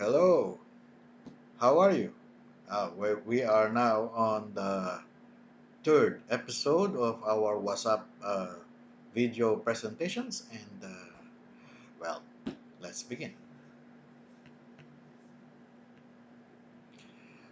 Hello, how are you? We are now on the third episode of our Wazzup video presentations, and well, let's begin.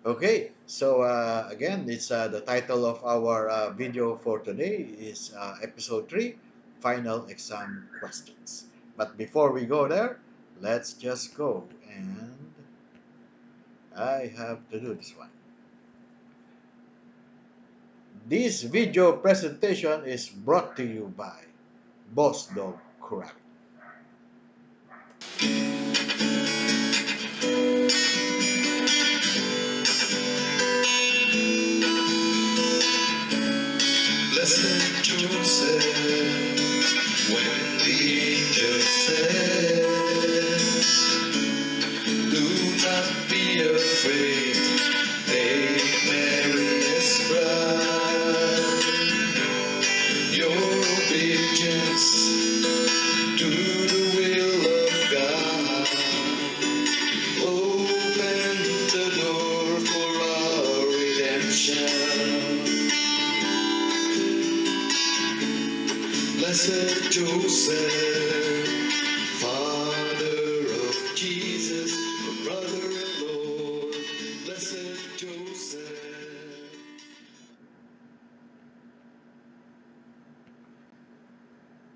Okay, so again, it's the title of our video for today is episode 3 Final Exam Questions. But before we go there, let's just go, and I have to do this one. This video presentation is brought to you by Boss Dog Crab. Blessed Joseph, when the angel said, do not be afraid, take Mary as bride. Your obedience to the will of God open the door for our redemption. Blessed Joseph, Father of Jesus, brother and Lord. Blessed Joseph.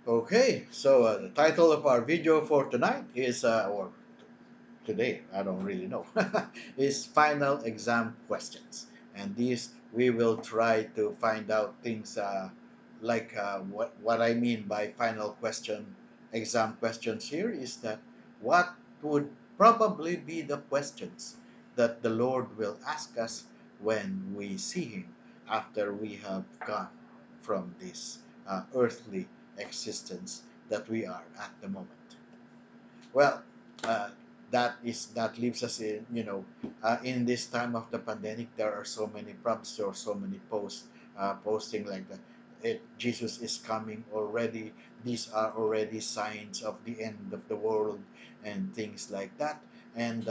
Okay, so the title of our video for tonight is, or today, I don't really know, is final exam questions. And these we will try to find out things like what I mean by final question, exam questions here is that what would probably be the questions that the Lord will ask us when we see Him after we have gone from this earthly existence that we are at the moment. Well, uh, that leaves us in in this time of the pandemic. There are so many prompts or so many posts posting like that. Jesus is coming already. These are already signs of the end of the world and things like that. And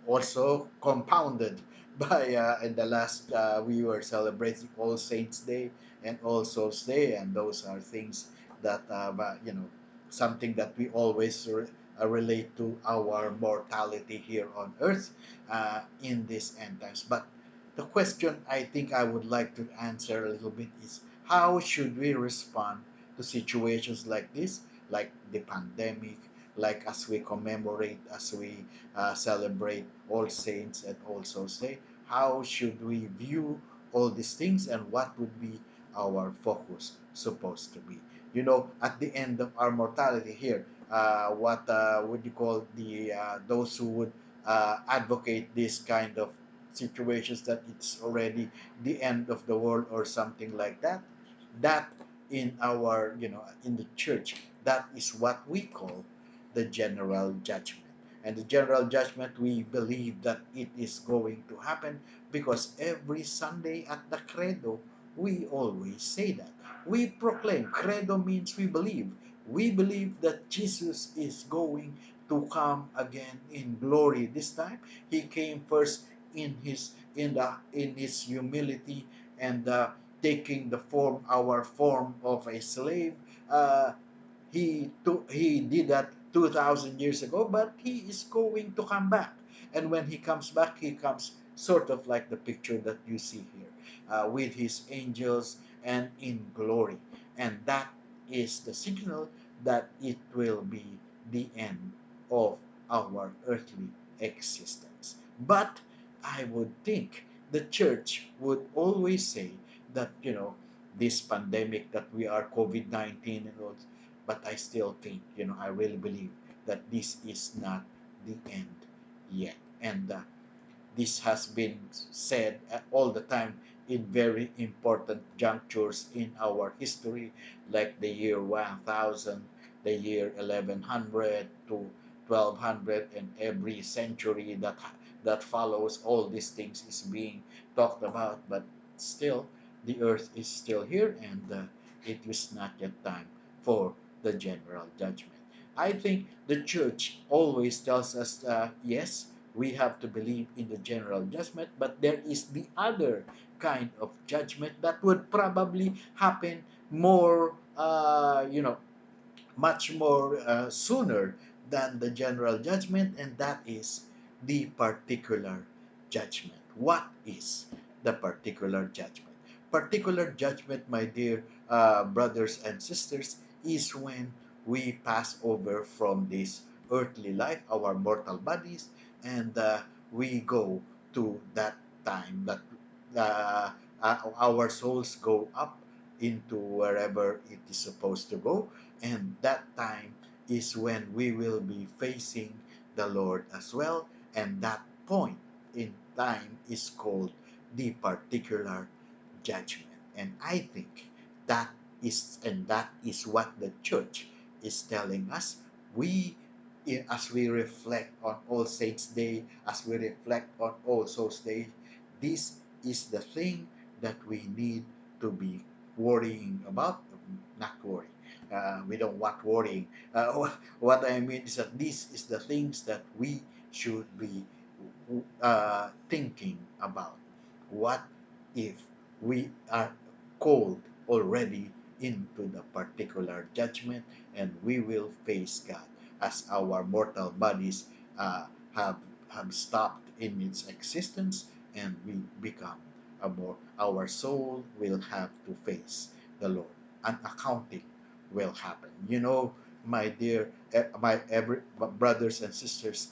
also compounded by in the last we were celebrating All Saints Day and All Souls Day, and those are things that something that we always relate to our mortality here on earth in these end times. But the question I think I would like to answer a little bit is how should we respond to situations like this, like the pandemic, like as we commemorate, as we celebrate All Saints and All Souls Day? How should we view all these things, and what would be our focus supposed to be? At the end of our mortality here, what would you call those who would advocate this kind of situations that it's already the end of the world or something like that? That in our in the church, that is what we call the general judgment. And the general judgment, we believe that it is going to happen because every Sunday at the credo we always say that. We proclaim, credo means we believe that Jesus is going to come again in glory. This time he came first in his humility and taking the form, our form of a slave. He did that 2,000 years ago, but he is going to come back. And when he comes back, he comes sort of like the picture that you see here, with his angels and in glory. And that is the signal that it will be the end of our earthly existence. But I would think the church would always say that, this pandemic that we are COVID 19 and all, but I still think, I really believe that this is not the end yet. And this has been said all the time in very important junctures in our history, like the year 1000, the year 1100 to 1200, and every century that follows. All these things is being talked about, but still, the earth is still here, and it is not yet time for the general judgment. I think the church always tells us, yes, we have to believe in the general judgment, but there is the other kind of judgment that would probably happen more, much more sooner than the general judgment, and that is the particular judgment. What is the particular judgment? Particular judgment, my dear brothers and sisters, is when we pass over from this earthly life, our mortal bodies, and we go to that time that uh, our souls go up into wherever it is supposed to go, and that time is when we will be facing the Lord as well. And that point in time is called the particular judgment. And I think that is what the church is telling us. We, as we reflect on All Saints Day, as we reflect on All Souls Day, this is the thing that we need to be worrying about. Not worry. We don't want worrying. What I mean is that this is the things that we should be thinking about. What if we are called already into the particular judgment, and we will face God as our mortal bodies uh, have have stopped in its existence, and we become a more our soul will have to face the Lord. An accounting will happen. My dear, my every brothers and sisters,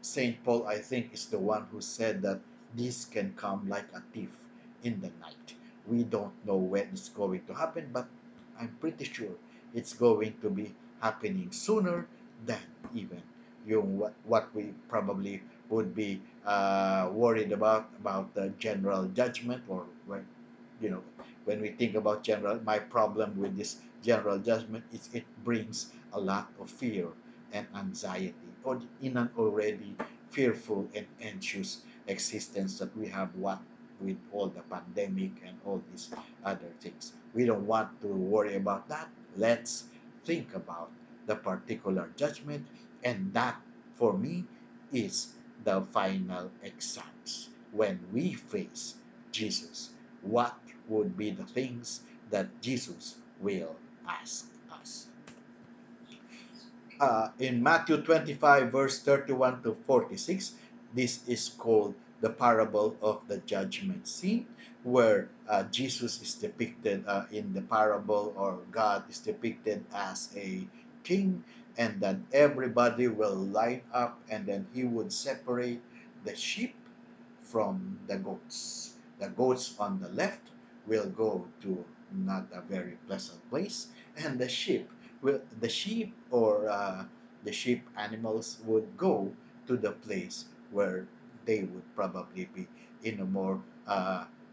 Saint Paul, I think, is the one who said that this can come like a thief in the night. We don't know when it's going to happen, but I'm pretty sure it's going to be happening sooner than even what we probably would be worried about the general judgment, or you know when we think about general. My problem with this general judgment is it brings a lot of fear and anxiety, or in an already fearful and anxious existence that we have, what with all the pandemic and all these other things. We don't want to worry about that. Let's think about the particular judgment, and that for me is the final exams when we face Jesus. What would be the things that Jesus will ask us? In Matthew 25, verse 31 to 46, this is called the parable of the judgment scene, where Jesus is depicted in the parable, or God is depicted as a king, and then everybody will line up, and then he would separate the sheep from the goats. The goats on the left will go to not a very pleasant place, and the sheep, or the sheep animals, would go to the place where they would probably be in a more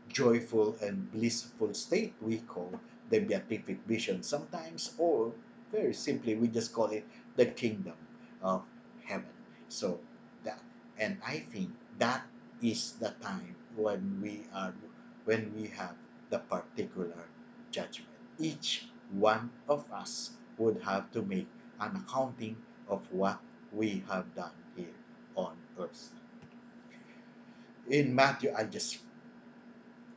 joyful and blissful state. We call the beatific vision sometimes, or very simply, we just call it the kingdom of heaven. So that, and I think that is the time when we have the particular judgment. Each one of us would have to make an accounting of what we have done here on earth. In Matthew, I just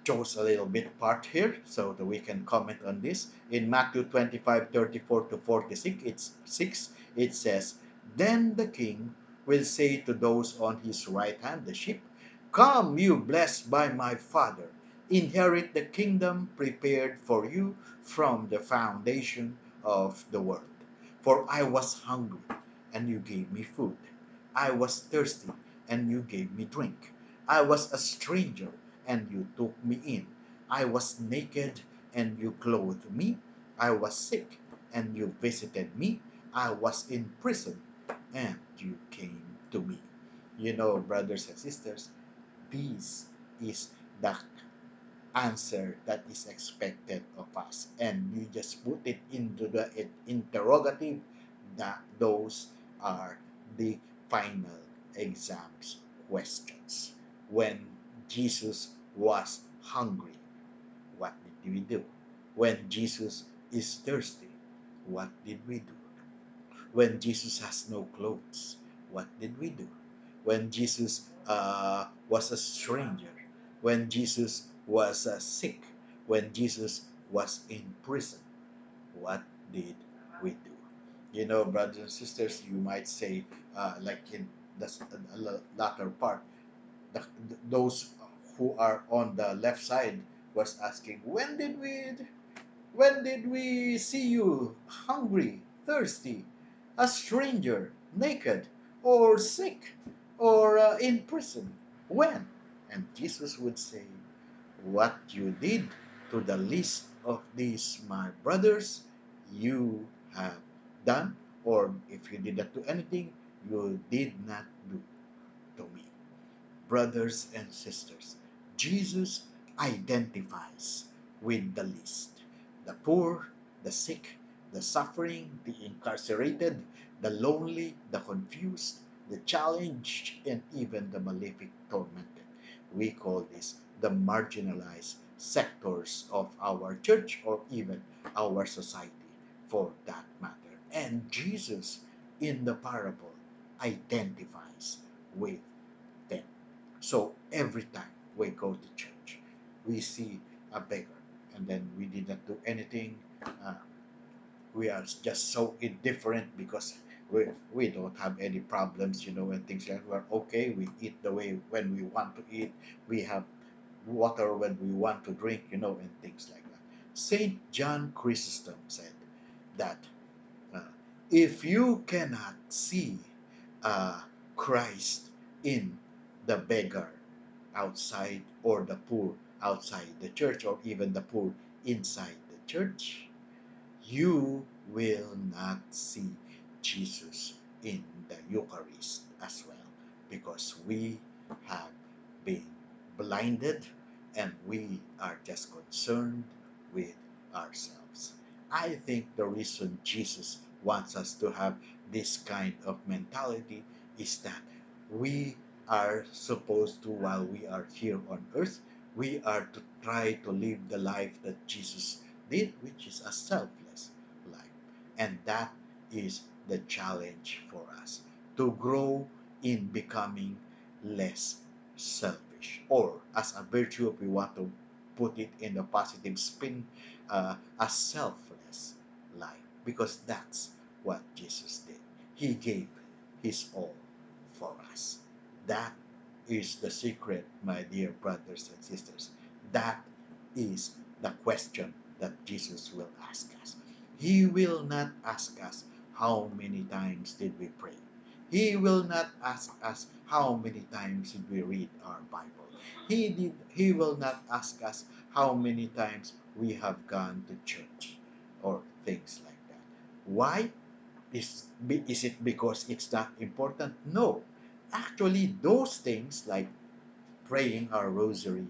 chose a little bit part here so that we can comment on this. In Matthew 25:34 to 46, it says, "Then the king will say to those on his right hand, the sheep, 'Come, you blessed by my Father, inherit the kingdom prepared for you from the foundation of the world. For I was hungry, and you gave me food. I was thirsty, and you gave me drink. I was a stranger, and you took me in. I was naked, and you clothed me. I was sick, and you visited me. I was in prison, and you came to me.'" Brothers and sisters, this is the answer that is expected of us. And you just put it into the interrogative, that those are the final exams questions. When Jesus was hungry, what did we do? When Jesus is thirsty, what did we do? When Jesus has no clothes, what did we do? When Jesus was a stranger, when Jesus was sick, when Jesus was in prison, what did we do? You know, brothers and sisters, you might say, like in the latter part, those who are on the left side was asking, when did we see you hungry, thirsty, a stranger, naked, or sick, or in prison? When? And Jesus would say, what you did to the least of these my brothers, you have done, or if you did not do anything, you did not do to me. Brothers and sisters, Jesus identifies with the least, the poor, the sick, the suffering, the incarcerated, the lonely, the confused, the challenged, and even the malefic tormented. We call this the marginalized sectors of our church or even our society for that matter. And Jesus in the parable identifies with them. So every time we go to church, we see a beggar, and then we did not do anything. Uh, we are just so indifferent because we don't have any problems, and things like that. We're okay. We eat the way when we want to eat. We have water when we want to drink, and things like that. Saint John Chrysostom said that uh, if you cannot see uh, Christ in the beggar outside or the poor outside the church or even the poor inside the church, you will not see Jesus in the Eucharist as well because we have been blinded and we are just concerned with ourselves. I think the reason Jesus wants us to have this kind of mentality is that we are supposed to, while we are here on earth, we are to try to live the life that Jesus did, which is a selfless life. And that is the challenge for us to grow in becoming less selfish. Or, as a virtue, if we want to put it in the positive spin, a selfless life. Because that's what Jesus did. He gave his all for us. That is the secret, my dear brothers and sisters. That is the question that Jesus will ask us. He will not ask us how many times did we pray. He will not ask us how many times did we read our Bible. He will not ask us how many times we have gone to church or things like that. Why? Is it because it's not important? No. Actually, those things like praying our rosary,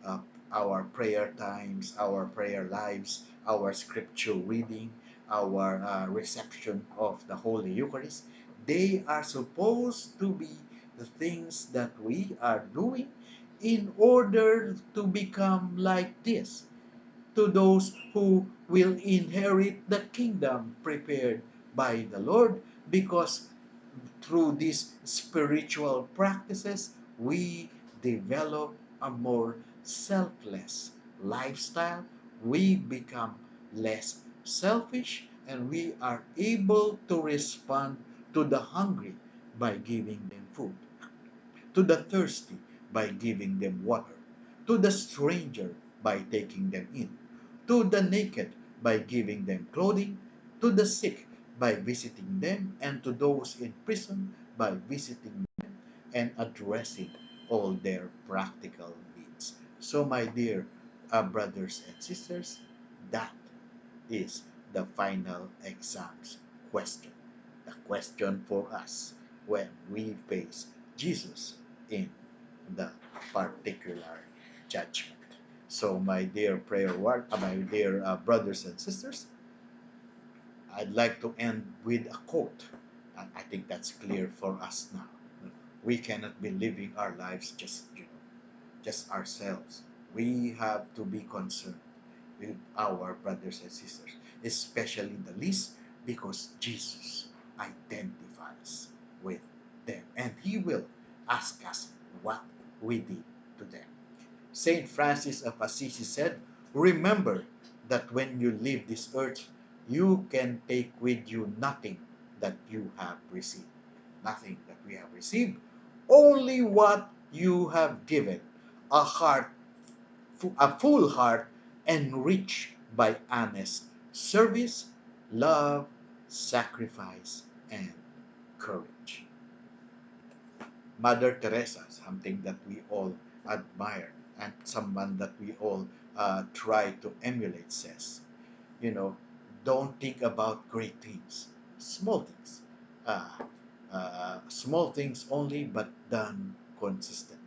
uh, our prayer times, our prayer lives, our scripture reading, our reception of the Holy Eucharist, they are supposed to be the things that we are doing in order to become like this to those who will inherit the kingdom prepared by the Lord because through these spiritual practices, we develop a more selfless lifestyle. We become less selfish and we are able to respond to the hungry by giving them food, to the thirsty by giving them water, to the stranger by taking them in, to the naked by giving them clothing, to the sick by visiting them, and to those in prison by visiting them and addressing all their practical needs. So, my dear brothers and sisters, that is the final exams question. The question for us when we face Jesus in the particular judgment. So, my dear my dear brothers and sisters, I'd like to end with a quote. I think that's clear for us now. We cannot be living our lives just ourselves. We have to be concerned with our brothers and sisters, especially the least, because Jesus identifies with them, and He will ask us what we did to them. Saint Francis of Assisi said, "Remember that when you leave this earth, you can take with you nothing that you have received. Nothing that we have received, only what you have given. A heart, a full heart enriched by honest service, love, sacrifice, and courage." Mother Teresa, something that we all admire and someone that we all try to emulate, says, you know, don't think about great things, small things. Uh, Small things only, but done consistently.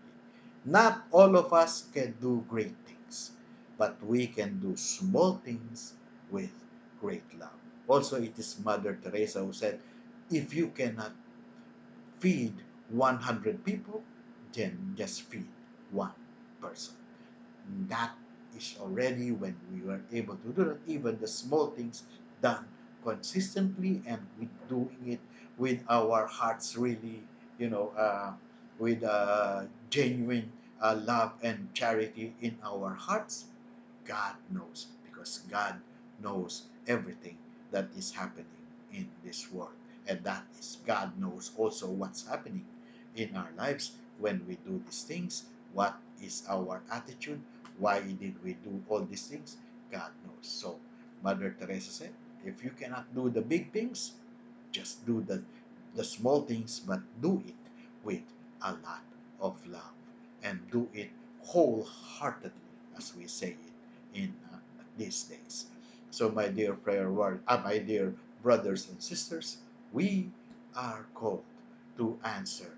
Not all of us can do great things, but we can do small things with great love. Also, it is Mother Teresa who said, if you cannot feed 100 people, then just feed one person. That is already when we were able to do that, even the small things done consistently and with doing it with our hearts really, you know, with genuine love and charity in our hearts. God knows, because God knows everything that is happening in this world. And that is, God knows also what's happening in our lives when we do these things. What is our attitude? Why did we do all these things? God knows. So, Mother Teresa said, if you cannot do the big things, just do the small things, but do it with a lot of love and do it wholeheartedly, as we say it in these days. So, my dear brothers and sisters, we are called to answer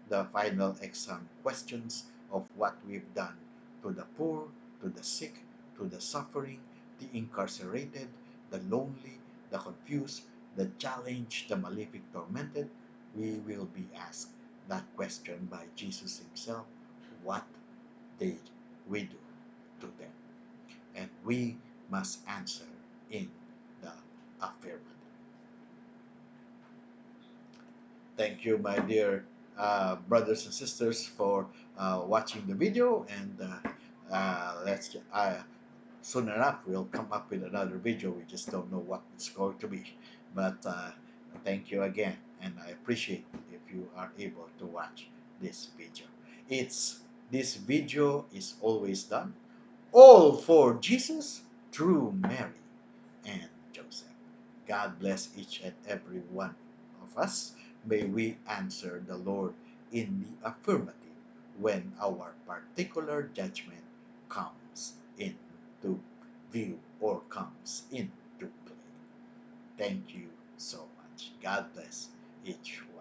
the final exam questions of what we've done to the poor, to the sick, to the suffering, the incarcerated, the lonely, the confused, the challenged, the malefic, tormented. We will be asked that question by Jesus Himself: what did we do to them? And we must answer in the affirmative. Thank you, my dear brothers and sisters, for watching the video. And let's soon enough we'll come up with another video. We just don't know what it's going to be. But thank you again, and I appreciate if you are able to watch this video. It's This video is always done all for Jesus through Mary and Joseph. God bless each and every one of us. May we answer the Lord in the affirmative when our particular judgment comes into view or comes into play. Thank you so much. God bless each one.